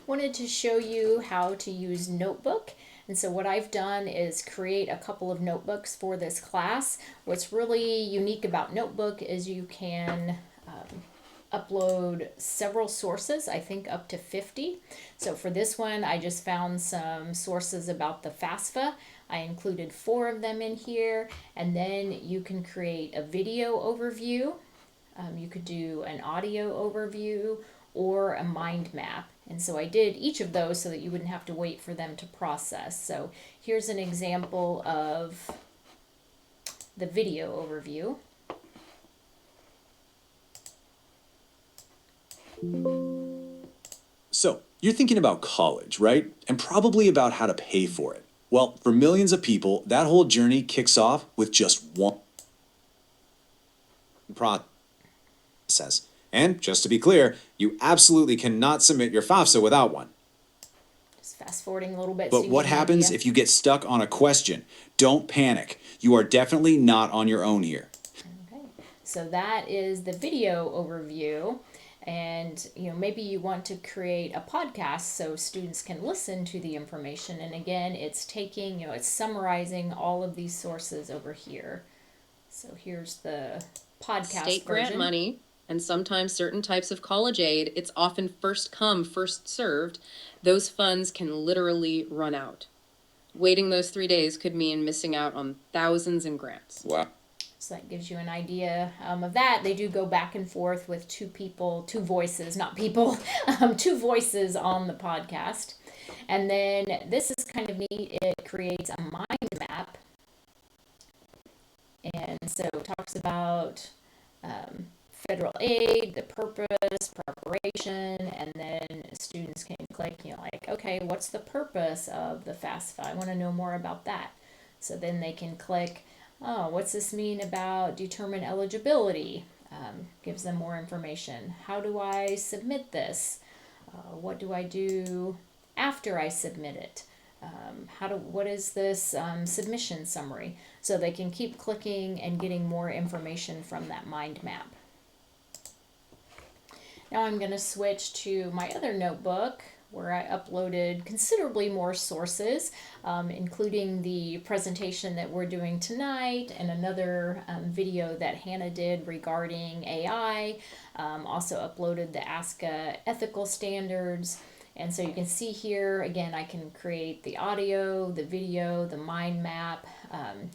wanted to show you how to use Notebook. And so what I've done is create a couple of notebooks for this class. What's really unique about Notebook is you can upload several sources, I think up to 50. So for this one, I just found some sources about the FAFSA. I included 4 of them in here, and then you can create a video overview. You could do an audio overview or a mind map. And so I did each of those so that you wouldn't have to wait for them to process. So here's an example of the video overview. So, you're thinking about college, right? And probably about how to pay for it. Well, for millions of people, that whole journey kicks off with just one process. And just to be clear, you absolutely cannot submit your FAFSA without one. Just fast forwarding a little bit. But what happens if you get stuck on a question? Don't panic. You are definitely not on your own here. Okay, so that is the video overview. And maybe you want to create a podcast so students can listen to the information. And again, it's taking, it's summarizing all of these sources over here. So here's the podcast State grant version. Money and sometimes certain types of college aid, it's often first come, first served. Those funds can literally run out. Waiting those 3 days could mean missing out on thousands in grants. Wow. So that gives you an idea of that. They do go back and forth with 2 people, 2 voices, not people, 2 voices on the podcast. And then this is kind of neat. It creates a mind map. And so it talks about federal aid, the purpose, preparation, and then students can click, like, okay, what's the purpose of the FAFSA? I want to know more about that. So then they can click, oh, what's this mean about determine eligibility? Gives them more information. How do I submit this? What do I do after I submit it? What is this submission summary? So they can keep clicking and getting more information from that mind map. Now I'm going to switch to my other notebook where I uploaded considerably more sources, including the presentation that we're doing tonight and another video that Hannah did regarding AI. Also uploaded the ASCA ethical standards. And so you can see here, again, I can create the audio, the video, the mind map.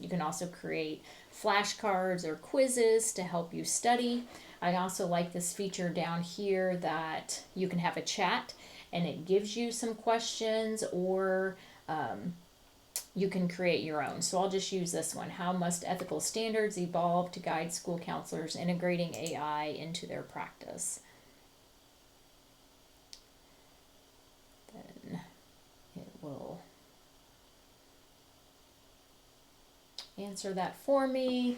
You can also create flashcards or quizzes to help you study. I also like this feature down here that you can have a chat and it gives you some questions, or you can create your own. So I'll just use this one. How must ethical standards evolve to guide school counselors integrating AI into their practice? Then it will answer that for me.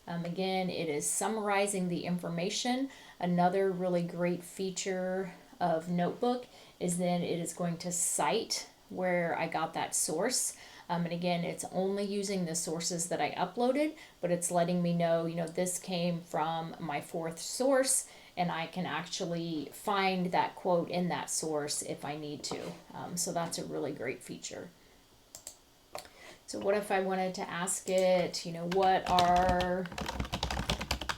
Again, it is summarizing the information. Another really great feature of Notebook is then it is going to cite where I got that source. And again, it's only using the sources that I uploaded, but it's letting me know, this came from my 4th source, and I can actually find that quote in that source if I need to. So that's a really great feature. So what if I wanted to ask it, what are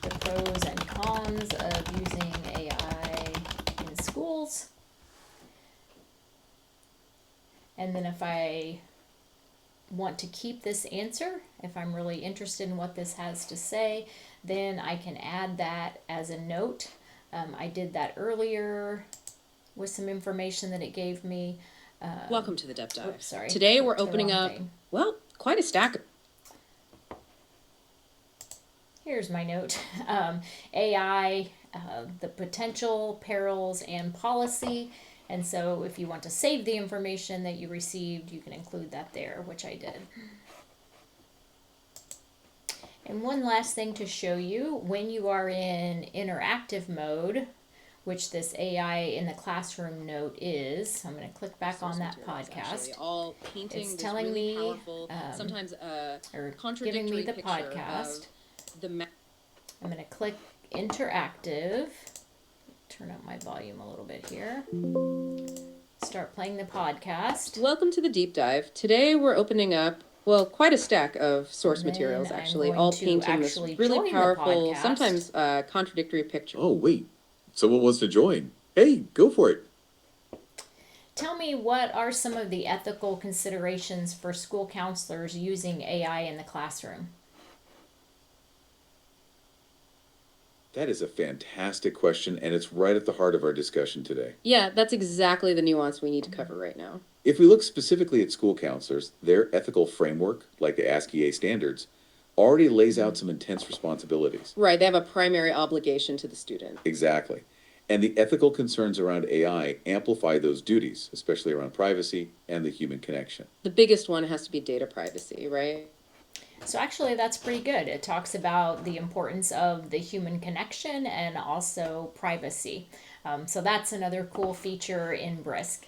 the pros and cons of using AI in schools? And then if I want to keep this answer, if I'm really interested in what this has to say, then I can add that as a note. I did that earlier with some information that it gave me. Welcome to the Depth Dive. Oops, sorry. Today we're opening up, well, quite a stack. Here's my note. AI, the potential, perils, and policy. And so if you want to save the information that you received, you can include that there, which I did. And one last thing to show you, when you are in interactive mode, which this AI in the classroom note is, I'm going to click back on that podcast. All painting it's this telling really me, powerful, sometimes or contradictory giving me the picture podcast. I'm going to click interactive. Turn up my volume a little bit here. Start playing the podcast. Welcome to the deep dive. Today we're opening up, well, quite a stack of source And then materials, I'm actually, going all to painting this actually really join the powerful, podcast. sometimes contradictory picture. Oh, wait. Someone wants to join. Hey, go for it. Tell me, what are some of the ethical considerations for school counselors using AI in the classroom? That is a fantastic question, and it's right at the heart of our discussion today. Yeah, that's exactly the nuance we need to cover right now. If we look specifically at school counselors, their ethical framework, like the ASCII standards, already lays out some intense responsibilities. Right, they have a primary obligation to the student. Exactly. And the ethical concerns around AI amplify those duties, especially around privacy and the human connection. The biggest one has to be data privacy, right? So actually, that's pretty good. It talks about the importance of the human connection and also privacy. So that's another cool feature in Brisk.